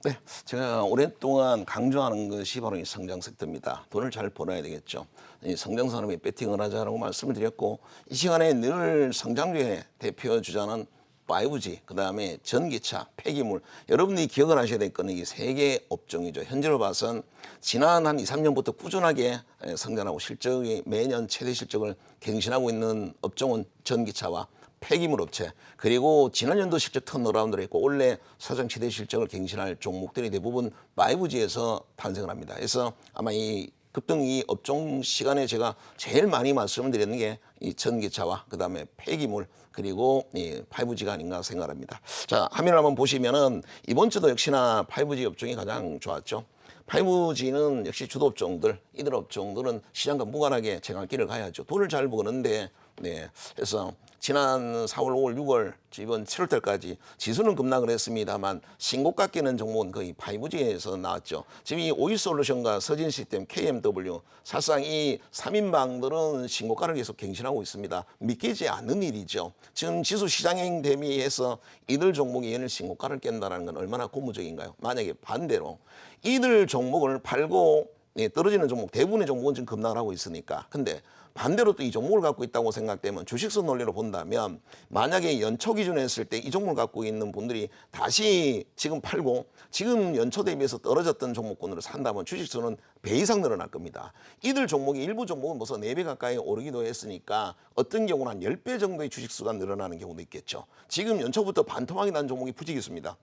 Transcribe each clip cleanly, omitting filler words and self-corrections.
네, 제가 오랫동안 강조하는 것이 바로 이 성장 섹터입니다. 돈을 잘 벌어야 되겠죠. 이 성장 산업에 배팅을 하자라고 말씀을 드렸고, 이 시간에 늘 성장주의 대표 주자는 5G, 그다음에 전기차, 폐기물. 여러분들이 기억을 하셔야 될 거는 이 세 개 업종이죠. 현재로 봐선 지난 한 2, 3년부터 꾸준하게 성장하고 실적이 매년 최대 실적을 갱신하고 있는 업종은 전기차와 폐기물 업체, 그리고 지난 연도 실적 턴어라운드를 했고 올해 사상 최대 실적을 갱신할 종목들이 대부분 5G에서 탄생을 합니다. 그래서 아마 이 급등이 업종 시간에 제가 제일 많이 말씀을 드리는 게 이 전기차와 그다음에 폐기물 그리고 이 5G가 아닌가 생각합니다. 자, 화면을 한번 보시면은 이번 주도 역시나 5G 업종이 가장 좋았죠. 5G는 역시 주도 업종들, 이들 업종들은 시장과 무관하게 제갈 길을 가야죠. 돈을 잘 버는데, 네. 그래서 지난 4월, 5월, 6월, 이번 7월 달까지 지수는 급락을 했습니다만 신고가 깨는 종목은 거의 5G에서 나왔죠. 지금 이 오이솔루션과 서진시스템, KMW, 사실상 이 3인방들은 신고가를 계속 갱신하고 있습니다. 믿기지 않는 일이죠. 지금 지수 시장행 대비해서 이들 종목이 연일 신고가를 깬다는 건 얼마나 고무적인가요? 만약에 반대로 이들 종목을 팔고 떨어지는 종목, 대부분의 종목은 지금 급락을 하고 있으니까. 근데 반대로 또 이 종목을 갖고 있다고 생각되면 주식수 논리로 본다면 만약에 연초 기준에 했을 때 이 종목을 갖고 있는 분들이 다시 지금 팔고 지금 연초 대비해서 떨어졌던 종목군으로 산다면 주식수는 배 이상 늘어날 겁니다. 이들 종목이 일부 종목은 벌써 4배 가까이 오르기도 했으니까 어떤 경우는 한 10배 정도의 주식수가 늘어나는 경우도 있겠죠. 지금 연초부터 반토막이 난 종목이 부지기수입니다.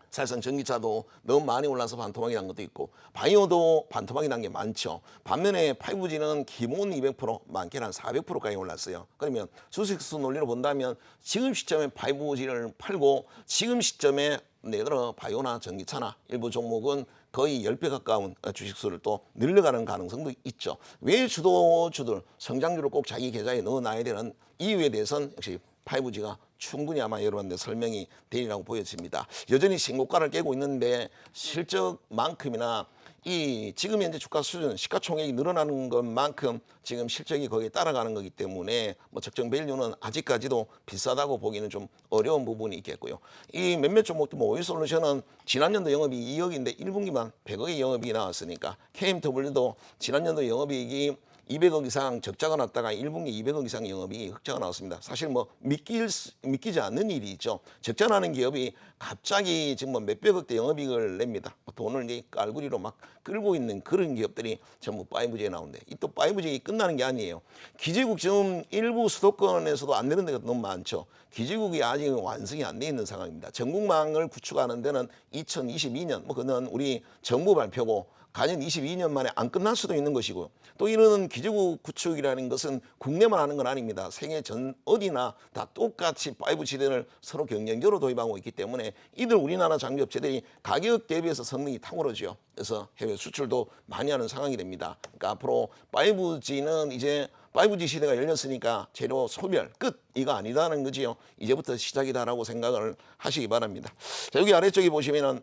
사실상 전기차도 너무 많이 올라서 반토막이 난 것도 있고 바이오도 반토막이 난 게 많죠. 반면에 5G는 기본 200%, 많게는 한 400%까지 올랐어요. 그러면 주식수 논리로 본다면 지금 시점에 5G를 팔고 지금 시점에 예를 들어 바이오나 전기차나 일부 종목은 거의 10배 가까운 주식수를 또 늘려가는 가능성도 있죠. 왜 주도주들 성장주를 꼭 자기 계좌에 넣어놔야 되는 이유에 대해서는 역시 5G가 충분히 아마 여러분들 설명이 되리라고 보여집니다. 여전히 신고가를 깨고 있는데 실적만큼이나 이 지금 현재 주가 수준, 시가총액이 늘어나는 것만큼 지금 실적이 거기에 따라가는 거기 때문에 뭐 적정 밸류는 아직까지도 비싸다고 보기는 좀 어려운 부분이 있겠고요. 이 몇몇 종목도 뭐 오일솔루션은 지난년도 영업이익이 2억인데 1분기만 100억의 영업이익이 나왔으니까 KMW도 지난년도 영업이익이 200억 이상 적자가 났다가 1분기 200억 이상 영업이 흑자가 나왔습니다. 사실 뭐 믿기지 않는 일이죠. 적자 나는 기업이 갑자기 지금 뭐 몇백억대 영업이익을 냅니다. 돈을 이 깔구리로 막 끌고 있는 그런 기업들이 전부 5G에 나오는데 이 또 5G 끝나는 게 아니에요. 기지국 지금 일부 수도권에서도 안 되는 데가 너무 많죠. 기지국이 아직 완성이 안 돼 있는 상황입니다. 전국망을 구축하는 데는 2022년 뭐 그는 우리 정부 발표고 가년 22년 만에 안 끝날 수도 있는 것이고요. 또 이런 기지국 구축이라는 것은 국내만 하는 건 아닙니다. 세계 전 어디나 다 똑같이 5G를 서로 경쟁적으로 도입하고 있기 때문에 이들 우리나라 장비업체들이 가격 대비해서 성능이 탁월하죠. 그래서 해외 수출도 많이 하는 상황이 됩니다. 그러니까 앞으로 5G는 이제 5G 시대가 열렸으니까 재료 소멸 끝 이거 아니다는 거지요. 이제부터 시작이다라고 생각을 하시기 바랍니다. 자, 여기 아래쪽에 보시면은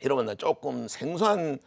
여러분들 조금 생소한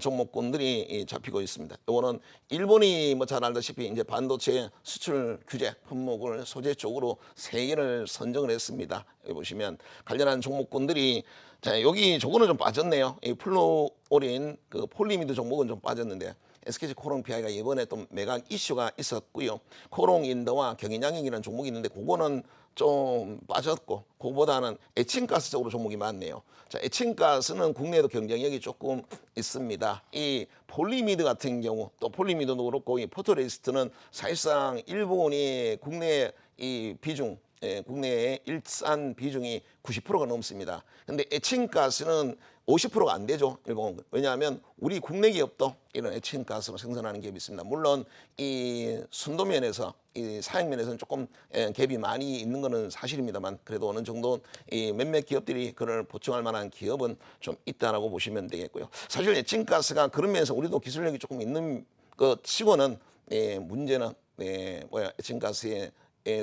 종목군들이 잡히고 있습니다. 이거는 일본이 뭐 잘 알다시피 이제 반도체 수출 규제 품목을 소재 쪽으로 3개를 선정을 했습니다. 여기 보시면 관련한 종목군들이 자 여기 저거는 좀 빠졌네요. 이 플루오린 그 폴리미드 종목은 좀 빠졌는데 SKC 코롱PI가 이번에 또 매각 이슈가 있었고요. 코롱인더와 경인양행이라는 종목이 있는데 그거는 좀 빠졌고 그거보다는 에칭가스 쪽으로 종목이 많네요. 자, 에칭가스는 국내에도 경쟁력이 조금 있습니다. 이 폴리미드 같은 경우 또 폴리미드도 그렇고 이 포토레이스트는 사실상 일본이 국내 이 비중 국내의 일산 비중이 90%가 넘습니다. 근데 에칭가스는 50%가 안 되죠. 일본. 왜냐하면 우리 국내 기업도 이런 에칭가스로 생산하는 기업이 있습니다. 물론 이 순도면에서 이 사양면에서는 조금 갭이 많이 있는 것은 사실입니다만 그래도 어느 정도 이 몇몇 기업들이 그걸 보충할 만한 기업은 좀 있다라고 보시면 되겠고요. 사실 에칭가스가 그런 면에서 우리도 기술력이 조금 있는 것 치고는 문제는 에칭가스의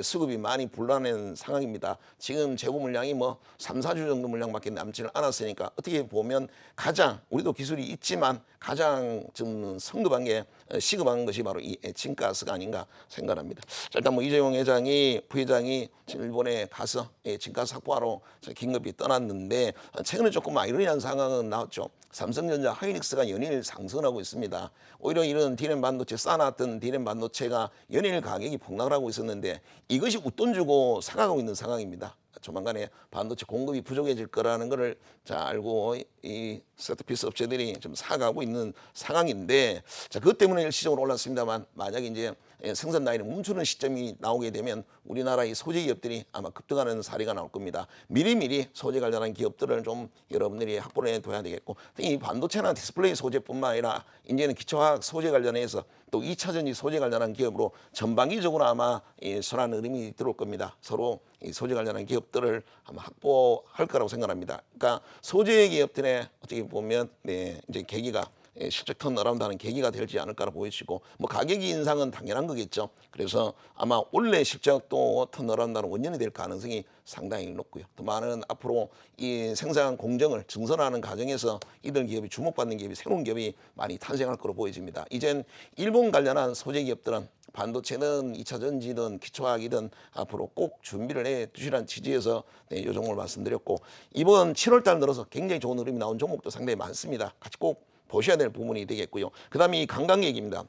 수급이 많이 불안한 상황입니다. 지금 재고 물량이 뭐 3, 4주 정도 물량밖에 남지를 않았으니까 어떻게 보면 가장 우리도 기술이 있지만 가장 좀 성급한 게 시급한 것이 바로 이 에칭가스가 아닌가 생각합니다. 자, 일단 뭐 이재용 회장이 부회장이 일본에 가서 에칭가스 확보하러 긴급히 떠났는데 최근에 조금 아이러니한 상황은 나왔죠. 삼성전자, 하이닉스가 연일 상승하고 있습니다. 오히려 이런 디램 반도체 쌓아놨던 디램 반도체가 연일 가격이 폭락을 하고 있었는데 이것이 웃돈 주고 사가고 있는 상황입니다. 조만간에 반도체 공급이 부족해질 거라는 것을 자 알고 이 세트피스 업체들이 좀 사가고 있는 상황인데 자 그것 때문에 일시적으로 올랐습니다만 만약에 이제 생산 라인을 멈추는 시점이 나오게 되면 우리나라의 소재 기업들이 아마 급등하는 사례가 나올 겁니다. 미리미리 소재 관련한 기업들을 좀 여러분들이 확보해 둬야 되겠고 이 반도체나 디스플레이 소재뿐만 아니라 이제는 기초화학 소재 관련해서 또 2차 전지 소재 관련한 기업으로 전방위적으로 아마 선한 흐름이 들어올 겁니다. 서로 이 소재 관련한 기업들을 아마 확보할 거라고 생각합니다. 그러니까 소재 기업들의 어떻게 보면 이제 계기가 실적 턴어라운드하는 계기가 되지 않을까라 보여지고 뭐 가격 인상은 당연한 거겠죠. 그래서 아마 올해 실적도 턴어라운드하는 원년이 될 가능성이 상당히 높고요. 더 많은 앞으로 이 생산 공정을 증설하는 과정에서 이들 기업이 주목받는 기업이 새로운 기업이 많이 탄생할 거로 보여집니다. 이젠 일본 관련한 소재 기업들은 반도체는 2차 전지든 기초화학이든 앞으로 꼭 준비를 해 두시라는 취지에서 이 종목을 말씀드렸고 이번 7월 달 들어서 굉장히 좋은 흐름이 나온 종목도 상당히 많습니다. 같이 꼭 보셔야 될 부분이 되겠고요. 그다음에 이 관광객입니다.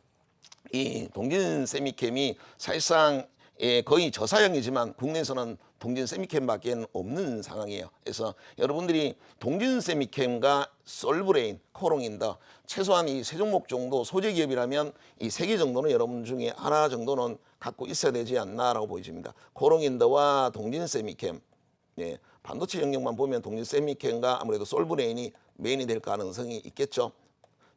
이 동진 세미캠이 사실상 거의 저사양이지만 국내에서는 동진 세미캠밖에 없는 상황이에요. 그래서 여러분들이 동진 세미캠과 솔브레인, 코롱인더 최소한 이 세 종목 정도 소재 기업이라면 이 세 개 정도는 여러분 중에 하나 정도는 갖고 있어야 되지 않나라고 보여집니다. 코롱인더와 동진 세미캠 반도체 영역만 보면 동진 세미캠과 아무래도 솔브레인이 메인이 될 가능성이 있겠죠.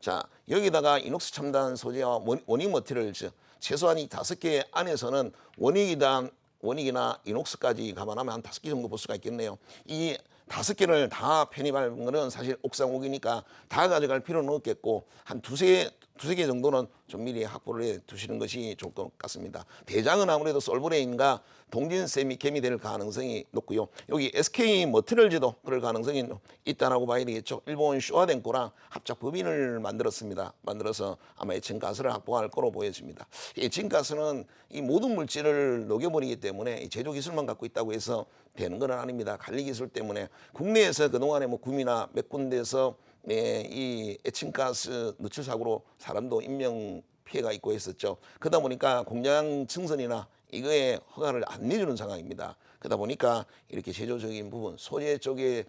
자 여기다가 이녹스 첨단 소재와 원익 머티리얼즈 최소한 이 5개 안에서는 원익이나 이녹스까지 감안하면 한 5개 정도 볼 수가 있겠네요. 이 5개를 다 편입하는 거는 사실 옥상옥이니까 다 가져갈 필요는 없겠고 한 두세 개 정도는 좀 미리 확보를 해 두시는 것이 좋을 것 같습니다. 대장은 아무래도 솔브레인과 동진 세미캠이 될 가능성이 높고요. 여기 SK 머티리얼즈도 그럴 가능성이 있다라고 봐야 되겠죠. 일본 쇼와덴코랑 합작 법인을 만들었습니다. 만들어서 아마 에칭가스를 확보할 거로 보여집니다. 에칭가스는 이 모든 물질을 녹여버리기 때문에 제조 기술만 갖고 있다고 해서 되는 건 아닙니다. 관리 기술 때문에 국내에서 그동안에 뭐 구미나 몇 군데에서 이 에칭가스 누출 사고로 사람도 인명 피해가 있고 했었죠. 그러다 보니까 공장 증선이나 이거에 허가를 안 내주는 상황입니다. 그러다 보니까 이렇게 제조적인 부분, 소재 쪽에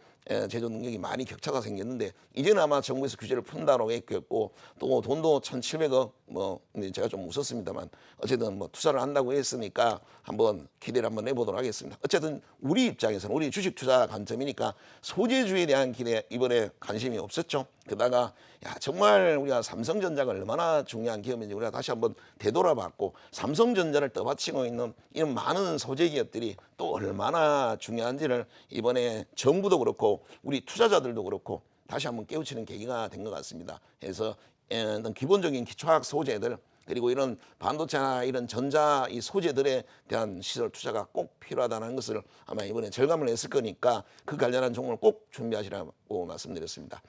제조 능력이 많이 격차가 생겼는데 이제는 아마 정부에서 규제를 푼다고 했겠고 또 돈도 1,700억 뭐 제가 좀 웃었습니다만 어쨌든 뭐 투자를 한다고 했으니까 한번 기대를 한번 해보도록 하겠습니다. 어쨌든 우리 입장에서는 우리 주식 투자 관점이니까 소재주에 대한 기대 이번에 관심이 없었죠. 게다가 야 정말 우리가 삼성전자가 얼마나 중요한 기업인지 우리가 다시 한번 되돌아봤고 삼성전자를 떠받치고 있는 이런 많은 소재 기업들이 또 얼마나 중요한지를 이번에 정부도 그렇고 우리 투자자들도 그렇고 다시 한번 깨우치는 계기가 된 것 같습니다. 그래서 어떤 기본적인 기초화학 소재들 그리고 이런 반도체나 이런 전자 이 소재들에 대한 시설 투자가 꼭 필요하다는 것을 아마 이번에 절감을 했을 거니까 그 관련한 종목을 꼭 준비하시라고 말씀드렸습니다.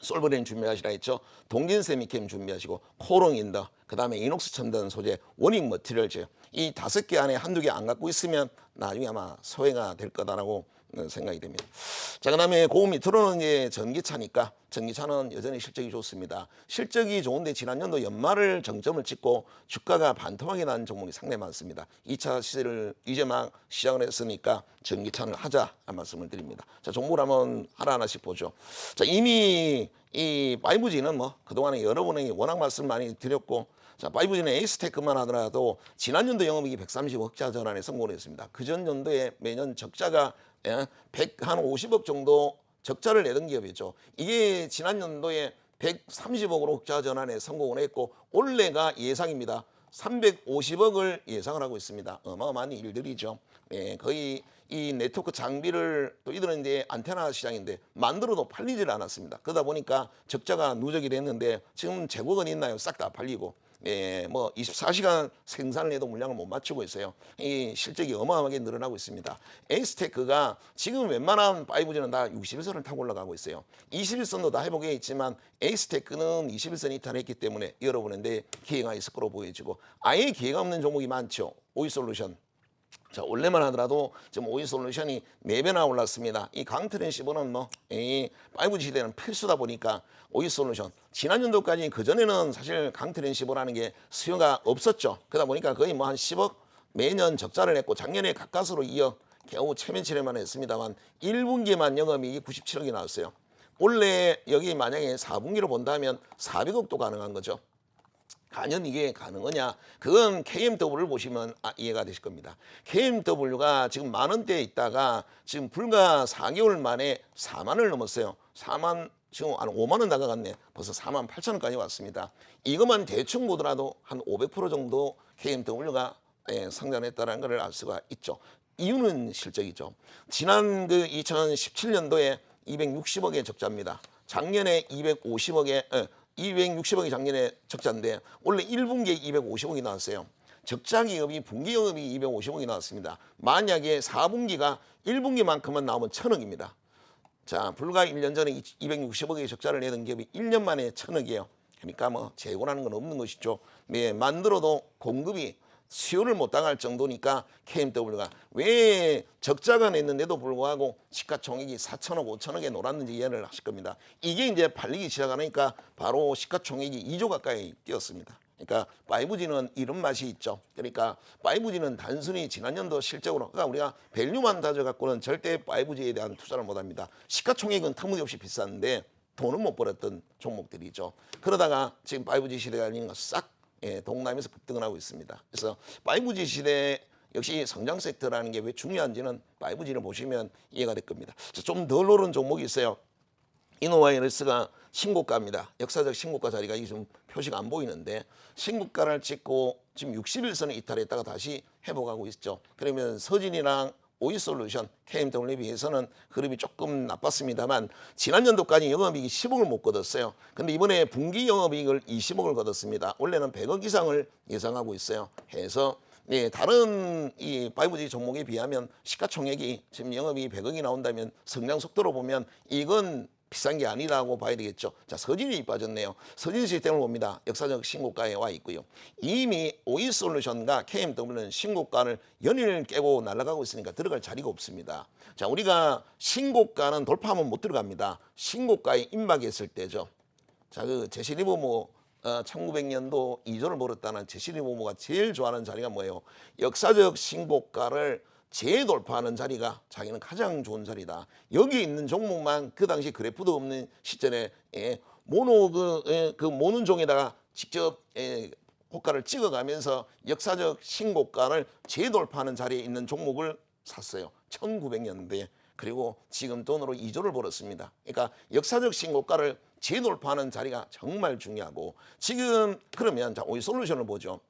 솔브레인 준비하시라 했죠. 동진 세미캠 준비하시고 코롱인더 그다음에 이녹스 첨단 소재 원익 머티리얼즈 이 5개 안에 한두 개 안 갖고 있으면 나중에 아마 소외가 될 거다라고 생각이 됩니다. 자 그다음에 그 밑으로는 이제 전기차니까 전기차는 여전히 실적이 좋습니다. 실적이 좋은데 지난 연도 연말을 정점을 찍고 주가가 반토막이 난 종목이 상당히 많습니다. 2차 시세를 이제 막 시작을 했으니까 전기차를 하자 말씀을 드립니다. 자 종목을 한번 하나하나씩 보죠. 자 이미 이 5G는 뭐 그동안에 여러 번에 워낙 말씀 많이 드렸고 자, 5G는 에이스테크만 하더라도 지난 연도 영업이익이 130억 흑자 전환에 성공을 했습니다. 그전 연도에 매년 적자가 150억 정도 적자를 내던 기업이죠. 이게 지난 연도에 130억으로 흑자 전환에 성공을 했고 올해가 예상입니다. 350억을 예상을 하고 있습니다. 어마어마한 일들이죠. 거의 이 네트워크 장비를 또 이들은 이제 안테나 시장인데 만들어도 팔리질 않았습니다. 그러다 보니까 적자가 누적이 됐는데 지금 재고가 있나요? 싹 다 팔리고 뭐 24시간 생산을 해도 물량을 못 맞추고 있어요. 이 실적이 어마어마하게 늘어나고 있습니다. 에이스테크가 지금 웬만한 5G는 다 61선을 타고 올라가고 있어요. 21선도 다 회복해 있지만 에이스테크는 21선 이탈했기 때문에 여러분한테 기회가 있을 거로 보여지고, 아예 기회가 없는 종목이 많죠. 오이솔루션. 자, 원래만 하더라도 지금 오이솔루션이 4배나 올랐습니다. 이 강트랜시버는 이 5G 시대는 필수다 보니까 오이솔루션, 지난 연도까지 그전에는 사실 강트랜시버라는 게 수요가 없었죠. 그러다 보니까 거의 뭐 한 10억 매년 적자를 냈고, 작년에 가까스로 이어 겨우 최면치레만 했습니다만 1분기만 영업이익이 97억이 나왔어요. 원래 여기 만약에 4분기로 본다면 400억도 가능한 거죠. 과연 이게 가능하냐? 그건 KMW를 보시면 이해가 되실 겁니다. KMW가 지금 10,000원대에 있다가 지금 불과 4개월 만에 4만을 넘었어요. 4만, 지금 한 5만 원 다가갔네. 벌써 48,000원까지 왔습니다. 이것만 대충 보더라도 한 500% 정도 KMW가 성장했다는 걸 알 수가 있죠. 이유는 실적이죠. 지난 그 2017년도에 260억의 적자입니다. 작년에 260억이 작년에 적자인데 원래 1분기에 250억이 나왔어요. 적자 기업이 분기 영업이 250억이 나왔습니다. 만약에 4분기가 1분기만큼만 나오면 1,000억입니다. 자, 불과 1년 전에 260억의 적자를 내던 기업이 1년 만에 1,000억이에요. 그러니까 뭐 재고라는 건 없는 것이죠. 만들어도 공급이 수요를 못 당할 정도니까 KMW가 왜 적자가 냈는데도 불구하고 시가총액이 4천억, 5천억에 놀았는지 이해를 하실 겁니다. 이게 이제 팔리기 시작하니까 바로 시가총액이 2조 가까이 뛰었습니다. 그러니까 5G는 이런 맛이 있죠. 그러니까 5G는 단순히 지난년도 실적으로, 그러니까 우리가 밸류만 다져갖고는 절대 5G에 대한 투자를 못합니다. 시가총액은 터무니없이 비싼데 돈은 못 벌었던 종목들이죠. 그러다가 지금 5G 시대가 아닌 거싹 동남에서 급등을 하고 있습니다. 그래서 5G 시대 역시 성장 섹터라는 게 왜 중요한지는 5G를 보시면 이해가 될 겁니다. 좀 덜 오른 종목이 있어요. 이노바이러스가 신고가입니다. 역사적 신고가 자리가 지금 표시가 안 보이는데 신고가를 찍고 지금 61선을 이탈했다가 다시 회복하고 있죠. 그러면 서진이랑 오이솔루션, KMW에 비해서는 흐름이 조금 나빴습니다만 지난 연도까지 영업이익이 10억을 못 거뒀어요. 근데 이번에 분기 영업이익을 20억을 거뒀습니다. 원래는 100억 이상을 예상하고 있어요. 해서 다른 이 5G 종목에 비하면 시가총액이 지금 영업이익이 100억이 나온다면 성장 속도로 보면 이건 비싼 게 아니라고 봐야 되겠죠. 자, 서진이 빠졌네요. 서진 시스템을 봅니다. 역사적 신고가에 와 있고요. 이미 오이솔루션과 KMW는 신고가를 연일 깨고 날아가고 있으니까 들어갈 자리가 없습니다. 자, 우리가 신고가는 돌파하면 못 들어갑니다. 신고가에 임박했을 때죠. 자, 그 제시리버모 1900년도 2조를 벌었다는 제시리버모가 제일 좋아하는 자리가 뭐예요? 역사적 신고가를 재돌파하는 자리가 자기는 가장 좋은 자리다. 여기 있는 종목만 그 당시 그래프도 없는 시절에 모노 그 모는 종에다가 직접 고가를 찍어가면서 역사적 신고가를 재돌파하는 자리에 있는 종목을 샀어요. 1900년대에. 그리고 지금 돈으로 2조를 벌었습니다. 그러니까 역사적 신고가를 재돌파하는 자리가 정말 중요하고, 지금 그러면 자, 오이솔루션을 보죠.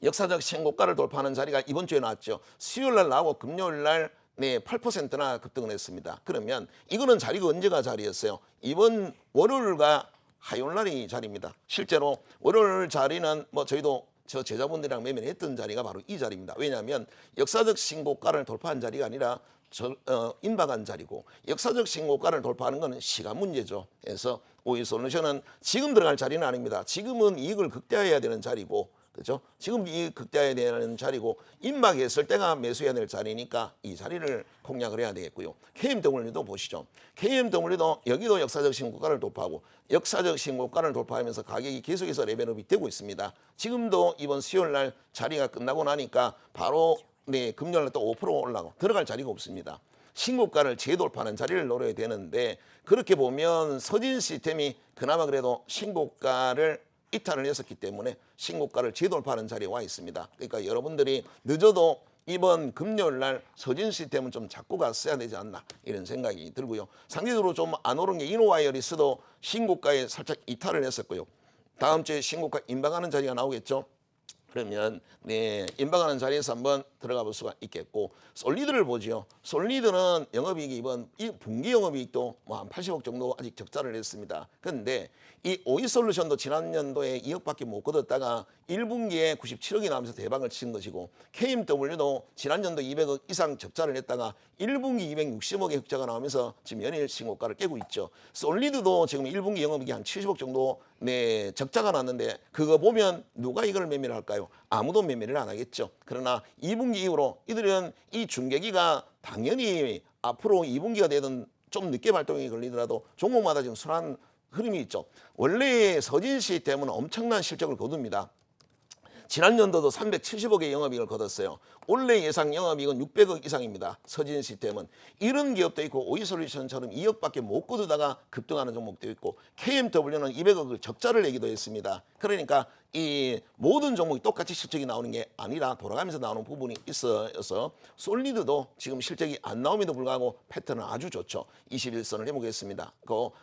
역사적 신고가를 돌파하는 자리가 이번 주에 나왔죠. 수요일 날 나오고 금요일 날 8%나 급등을 했습니다. 그러면 이거는 자리가 언제가 자리였어요? 이번 월요일과 화요일 날이 자리입니다. 실제로 월요일 자리는 뭐 저희도 저 제자분들이랑 매매를 했던 자리가 바로 이 자리입니다. 왜냐하면 역사적 신고가를 돌파한 자리가 아니라 임박한 자리고, 역사적 신고가를 돌파하는 것은 시간 문제죠. 그래서 오이솔루션은 지금 들어갈 자리는 아닙니다. 지금은 이익을 극대화해야 되는 자리고, 그렇죠? 지금 이익 극대화해야 되는 자리고 임박했을 때가 매수해야 될 자리니까 이 자리를 공략을 해야 되겠고요. KMW도 보시죠. KMW도 여기도 역사적 신고가를 돌파하고 역사적 신고가를 돌파하면서 가격이 계속해서 레벨업이 되고 있습니다. 지금도 이번 수요일 날 자리가 끝나고 나니까 바로 금요일 날 또 5% 올라가고 들어갈 자리가 없습니다. 신고가를 재돌파하는 자리를 노려야 되는데, 그렇게 보면 서진 시스템이 그나마 그래도 신고가를 이탈을 했었기 때문에 신고가를 재돌파하는 자리에 와 있습니다. 그러니까 여러분들이 늦어도 이번 금요일 날 서진 시스템은 좀 잡고 갔어야 되지 않나 이런 생각이 들고요. 상대적으로 좀 안 오른 게 이노와이어리스도 신고가에 살짝 이탈을 했었고요. 다음 주에 신고가 임박하는 자리가 나오겠죠. 그러면 임박하는 자리에서 한번 들어가 볼 수가 있겠고 솔리드를 보죠. 솔리드는 영업이익이 이번 이 분기 영업이익도 뭐 한 80억 정도 아직 적자를 냈습니다. 그런데 이 오이솔루션도 지난 연도에 2억밖에 못 거뒀다가 1분기에 97억이 나오면서 대박을 친 것이고 KMW도 지난 연도 200억 이상 적자를 냈다가 1분기 260억의 흑자가 나오면서 지금 연일 신고가를 깨고 있죠. 솔리드도 지금 1분기 영업이익이 한 70억 정도 적자가 났는데 그거 보면 누가 이걸 매매를 할까요? 아무도 매매를 안 하겠죠. 그러나 2분기 이후로 이들은 이 중계기가 당연히 앞으로 2분기가 되든 좀 늦게 발동이 걸리더라도 종목마다 지금 순환 흐름이 있죠. 원래 서진 시스템은 엄청난 실적을 거둡니다. 지난 연도도 370억의 영업이익을 거뒀어요. 올해 예상 영업이익은 600억 이상입니다. 서진 시스템은. 이런 기업도 있고 오이솔루션처럼 2억밖에 못 거두다가 급등하는 종목도 있고 KMW는 200억을 적자를 내기도 했습니다. 그러니까 이 모든 종목이 똑같이 실적이 나오는 게 아니라 돌아가면서 나오는 부분이 있어서 솔리드도 지금 실적이 안 나옴에도 불구하고 패턴은 아주 좋죠. 21선을 해보겠습니다.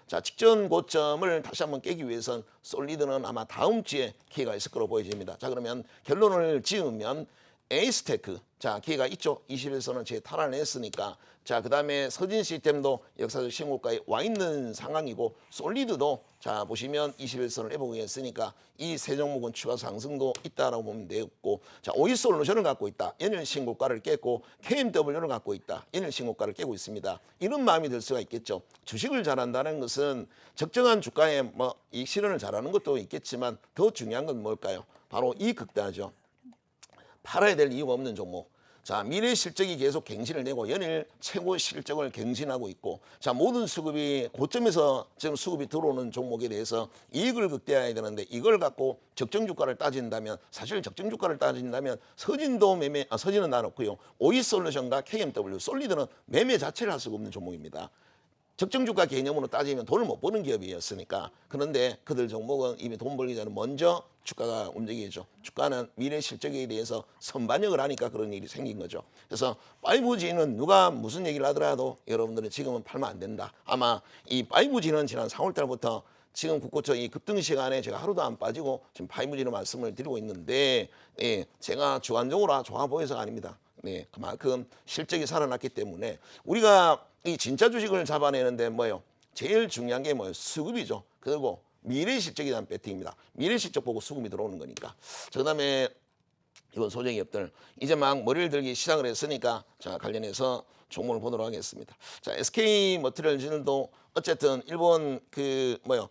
자, 직전 고점을 다시 한번 깨기 위해선 솔리드는 아마 다음 주에 기회가 있을 거로 보여집니다. 자, 그러면 결론을 지으면 에이스테크, 자 기회가 있죠. 21선을 제 탈환했으니까. 자, 그 다음에 서진 시스템도 역사적 신고가에 와 있는 상황이고 솔리드도 자 보시면 21선을 해보겠으니까 이 세 종목은 추가 상승도 있다라고 보면 되겠고, 자 오이솔루션을 갖고 있다. 연일 신고가를 깼고 KMW를 갖고 있다. 연일 신고가를 깨고 있습니다. 이런 마음이 들 수가 있겠죠. 주식을 잘한다는 것은 적정한 주가에 뭐 이익 실현을 잘하는 것도 있겠지만 더 중요한 건 뭘까요? 바로 이 극단이죠. 팔아야 될 이유가 없는 종목. 자, 미래 실적이 계속 갱신을 되고 연일 최고 실적을 갱신하고 있고, 자 모든 수급이 고점에서 지금 수급이 들어오는 종목에 대해서 이익을 극대화해야 되는데 이걸 갖고 적정 주가를 따진다면, 사실 적정 주가를 따진다면 서진도 서진은 나눴고요. 오이솔루션과 KMW, 솔리드는 매매 자체를 할 수가 없는 종목입니다. 적정 주가 개념으로 따지면 돈을 못 버는 기업이었으니까. 그런데 그들 종목은 이미 돈 벌기 전에 먼저 주가가 움직이죠. 주가는 미래 실적에 대해서 선반영을 하니까 그런 일이 생긴 거죠. 그래서 5G는 누가 무슨 얘기를 하더라도 여러분들은 지금은 팔면 안 된다. 아마 이 5G는 지난 4월 달부터 지금 국고처 이 급등 시간에 제가 하루도 안 빠지고 지금 5G로 말씀을 드리고 있는데, 제가 주관적으로 좋아 보여서가 아닙니다. 그만큼 실적이 살아났기 때문에 우리가 이 진짜 주식을 잡아내는데 뭐예요? 제일 중요한 게 뭐예요? 수급이죠. 그리고 미래 실적에 대한 배팅입니다. 미래 실적 보고 수급이 들어오는 거니까. 자, 그다음에 이번 소재기업들 이제 막 머리를 들기 시작을 했으니까 자 관련해서 종목을 보도록 하겠습니다. 자, SK 머티리얼즈도 어쨌든 일본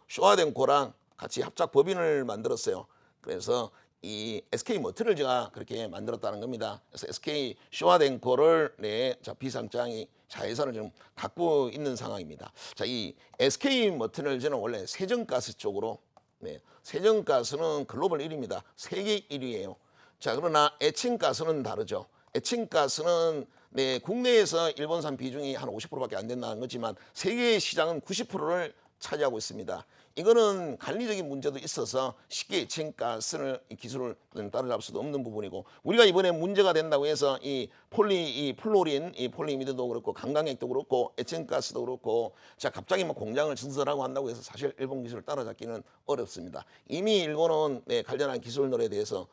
쇼와덴코랑 같이 합작 법인을 만들었어요. 그래서 이 SK 머티리얼즈가 그렇게 만들었다는 겁니다. 그래서 SK 쇼와덴코를 비상장이 자회사를 좀 갖고 있는 상황입니다. 자, 이 SK 머티리얼즈는 원래 세정가스 쪽으로, 세정가스는 글로벌 1위입니다. 세계 1위예요. 자, 그러나 에칭가스는 다르죠. 에칭가스는 국내에서 일본산 비중이 한 50%밖에 안 된다는 거지만 세계 시장은 90%를 차지하고 있습니다. 이거는 관리적인 문제도 있어서 쉽게 에칭가스를 기술을 따라잡을 수도 없는 부분이고, 우리가 이번에 문제가 된다고 해서 이 플로린, 이 폴리미드도 그렇고 강강액도 그렇고 에칭가스도 그렇고 자 갑자기 뭐 공장을 증설하고 한다고 해서 사실 일본 기술을 따라잡기는 어렵습니다. 이미 일본은 관련한 기술들에 대해서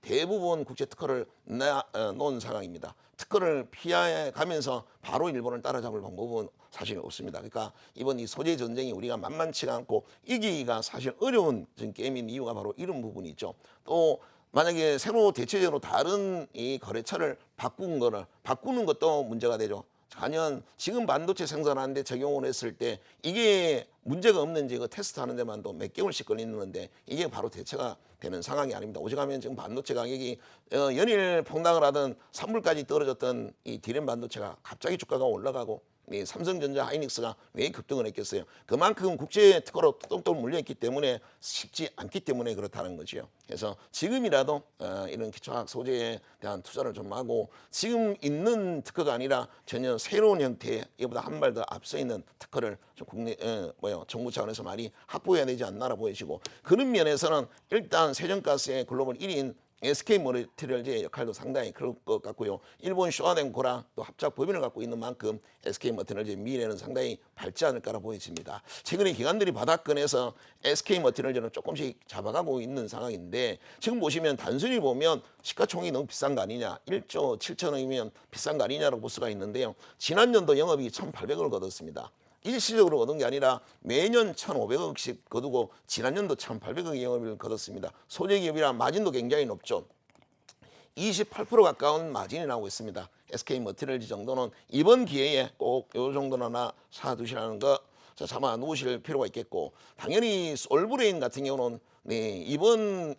대부분 국제 특허를 놓은 상황입니다. 특허를 피해 가면서 바로 일본을 따라잡을 방법은 사실 없습니다. 그러니까 이번 이 소재 전쟁이 우리가 만만치가 않고 이기기가 사실 어려운 게임인 이유가 바로 이런 부분이 있죠. 또 만약에 새로 대체적으로 다른 이 거래처를 바꾸는 것도 문제가 되죠. 단연 지금 반도체 생산하는데 적용을 했을 때 이게 문제가 없는지 그 테스트하는 데만도 몇 개월씩 걸리는데 이게 바로 대체가 되는 상황이 아닙니다. 오직하면 지금 반도체 가격이 연일 폭락을 하던 3불까지 떨어졌던 이 디램 반도체가 갑자기 주가가 올라가고 삼성전자, 하이닉스가 왜 급등을 했겠어요? 그만큼 국제 특허로 똥똥 물려있기 때문에 쉽지 않기 때문에 그렇다는 거죠. 그래서 지금이라도 이런 기초화학 소재에 대한 투자를 좀 하고, 지금 있는 특허가 아니라 전혀 새로운 형태의 이보다 한 발 더 앞서 있는 특허를 좀 정부 차원에서 많이 확보해야 되지 않나라 보여지고, 그런 면에서는 일단 세정가스의 글로벌 1위인 SK 머티리얼즈의 역할도 상당히 클 것 같고요. 일본 쇼와덴 고라 또 합작 법인을 갖고 있는 만큼 SK 머티리얼즈의 미래는 상당히 밝지 않을까라 보여집니다. 최근에 기관들이 바닥권에서 SK 머티리얼즈는 조금씩 잡아가고 있는 상황인데 지금 보시면 단순히 보면 시가총액이 너무 비싼 거 아니냐, 1조 7천억이면 비싼 거 아니냐라고 볼 수가 있는데요. 지난 연도 영업이 1,800억을 거뒀습니다. 일시적으로 거둔 게 아니라 매년 1,500억씩 거두고 지난 연도 1,800억의 영업을 거뒀습니다. 소재기업이라 마진도 굉장히 높죠. 28% 가까운 마진이 나오고 있습니다. SK 머티리얼즈 정도는 이번 기회에 꼭 요 정도는 하나 사두시라는 거 잡아 놓으실 필요가 있겠고, 당연히 솔브레인 같은 경우는 이번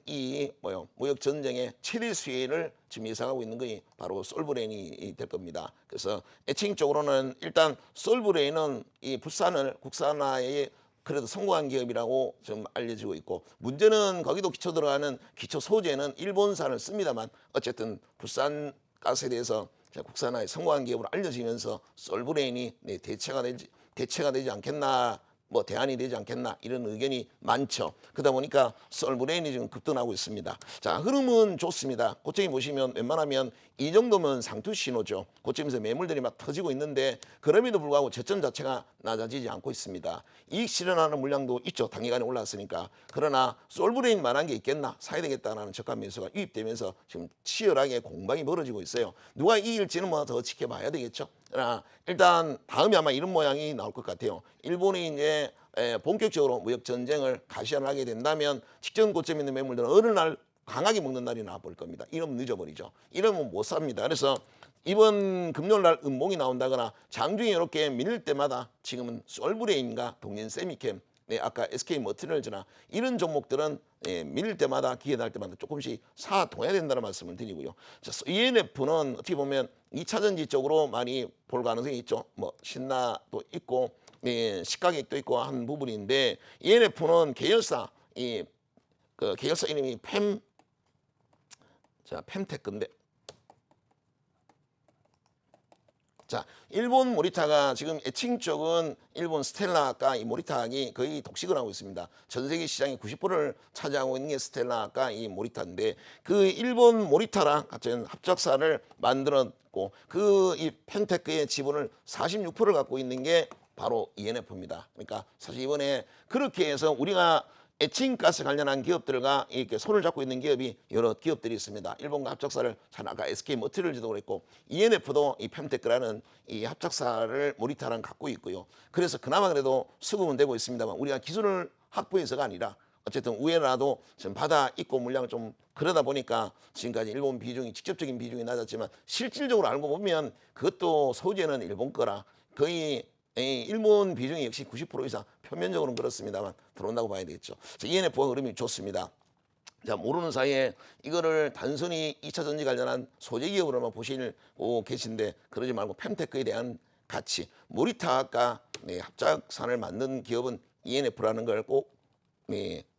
무역 전쟁의 최대 수혜를 지금 예상하고 있는 것이 바로 솔브레인이 될 겁니다. 그래서 애칭 쪽으로는 일단 솔브레인은 이 부산을 국산화에 그래도 성공한 기업이라고 좀 알려지고 있고, 문제는 거기도 기초 들어가는 기초 소재는 일본산을 씁니다만 어쨌든 부산 가스에 대해서 국산화에 성공한 기업으로 알려지면서 솔브레인이 대체가 되지 않겠나, 대안이 되지 않겠나 이런 의견이 많죠. 그러다 보니까 솔브레인이 지금 급등하고 있습니다. 자, 흐름은 좋습니다. 고점이 보시면 웬만하면 이 정도면 상투 신호죠. 고점에서 매물들이 막 터지고 있는데 그럼에도 불구하고 저점 자체가 낮아지지 않고 있습니다. 이익 실현하는 물량도 있죠. 단기간에 올랐으니까. 그러나 솔브레인만한 게 있겠나, 사야 되겠다라는 저가 매수가 유입되면서 지금 치열하게 공방이 벌어지고 있어요. 누가 이길지는 더 지켜봐야 되겠죠. 그러나 일단 다음에 아마 이런 모양이 나올 것 같아요. 일본이 이제 본격적으로 무역 전쟁을 가시화하게 된다면 직전 고점에 있는 매물들은 어느 날 강하게 먹는 날이 나와볼 겁니다. 이러면 늦어버리죠. 이러면 못 삽니다. 그래서 이번 금요일 날 음봉이 나온다거나 장중에 이렇게 밀릴 때마다 지금은 솔브레인과 동진 세미캠, 아까 SK 머티리얼즈나 이런 종목들은 밀릴 때마다 기회 날 때마다 조금씩 사둬야 된다는 말씀을 드리고요. 자, ENF는 어떻게 보면 2차 전지 쪽으로 많이 볼 가능성이 있죠. 신나도 있고 시가격도 있고 한 부분인데, ENF는 계열사 그 계열사 이름이 펜테크인데, 자, 일본 모리타가 지금 애칭 쪽은 일본 스텔라가 이 모리타가 거의 독식을 하고 있습니다. 전 세계 시장의 90%를 차지하고 있는 게 스텔라가 이 모리타인데, 그 일본 모리타랑 같은 합작사를 만들었고 그 이 펜테크의 지분을 46%를 갖고 있는 게 바로 ENF입니다. 그러니까 사실 이번에 그렇게 해서 우리가 애칭가스 관련한 기업들과 이렇게 손을 잡고 있는 기업이 여러 기업들이 있습니다. 일본과 합작사를 아까 SK 머티리얼즈도 그랬고 ENF도 이 펜테크라는 이 합작사를 모리타랑 갖고 있고요. 그래서 그나마 그래도 수급은 되고 있습니다만 우리가 기술을 확보해서가 아니라 어쨌든 우회라도 지금 바다 입고 물량을 좀 그러다 보니까 지금까지 일본 비중이 직접적인 비중이 낮았지만 실질적으로 알고 보면 그것도 소재는 일본 거라 거의 일본 비중이 역시 90% 이상 표면적으로는 그렇습니다만 들어온다고 봐야 되겠죠. ENF가 흐름이 좋습니다. 자, 모르는 사이에 이거를 단순히 2차 전지 관련한 소재 기업으로만 보시고 계신데 그러지 말고 펜테크에 대한 가치, 모리타가 합작산을 만든 기업은 ENF라는 걸 꼭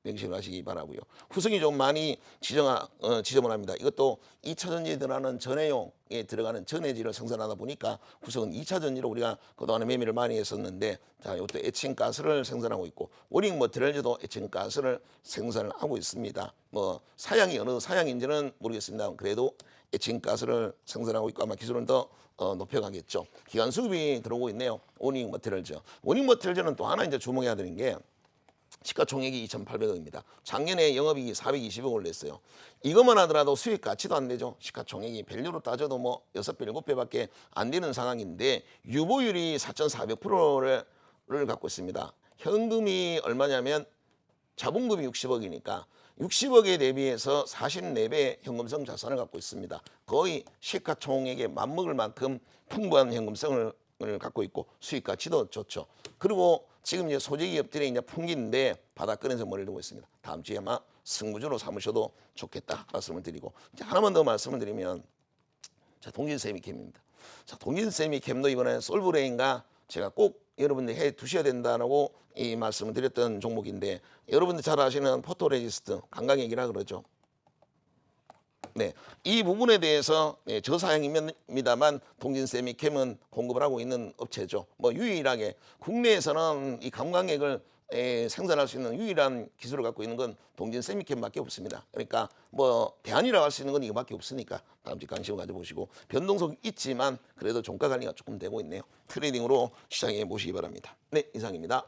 명심을 하시기 바라고요. 후성이 좀 많이 지저분합니다. 이것도 2차 전지에 들어가는 전해용에 들어가는 전해질을 생산하다 보니까 후성은 2차 전지로 우리가 그동안에 매매를 많이 했었는데, 자, 이것도 에칭가스를 생산하고 있고 워링 머티리얼즈도 에칭가스를 생산을 하고 있습니다. 사양이 어느 사양인지는 모르겠습니다. 그래도 에칭가스를 생산하고 있고 아마 기술은 더 높여가겠죠. 기관 수급이 들어오고 있네요. 워링 머티리얼즈. 워링 머티리얼즈는 또 하나 이제 주목해야 되는 게 시가총액이 2,800억입니다. 작년에 영업이익이 420억을 냈어요. 이것만 하더라도 수익 가치도 안 되죠. 시가총액이 밸류로 따져도 6배, 7배밖에 안 되는 상황인데 유보율이 4,400%를 갖고 있습니다. 현금이 얼마냐면 자본금이 60억이니까 60억에 대비해서 44배 현금성 자산을 갖고 있습니다. 거의 시가총액에 맞먹을 만큼 풍부한 현금성을 갖고 있고 수익 가치도 좋죠. 그리고 지금 이제 소재 기업들이 이제 풍기인데 바닥권에서 머리를 두고 있습니다. 다음 주에 아마 승부주로 삼으셔도 좋겠다 말씀을 드리고, 이제 하나만 더 말씀을 드리면, 자, 동진세미캠입니다. 자, 동진세미캠도 이번에 솔브레인과 제가 꼭 여러분들 해 두셔야 된다고 이 말씀을 드렸던 종목인데, 여러분들 잘 아시는 포토레지스트, 강강액이라 그러죠. 네, 이 부분에 대해서 저사양입니다만 동진 세미캠은 공급을 하고 있는 업체죠. 뭐 유일하게 국내에서는 이 감광액을 생산할 수 있는 유일한 기술을 갖고 있는 건 동진 세미캠밖에 없습니다. 그러니까 뭐 대안이라고 할 수 있는 건 이거밖에 없으니까 다음주에 관심을 가져보시고 변동성이 있지만 그래도 종가 관리가 조금 되고 있네요. 트레이딩으로 시장에 모시기 바랍니다. 네, 이상입니다.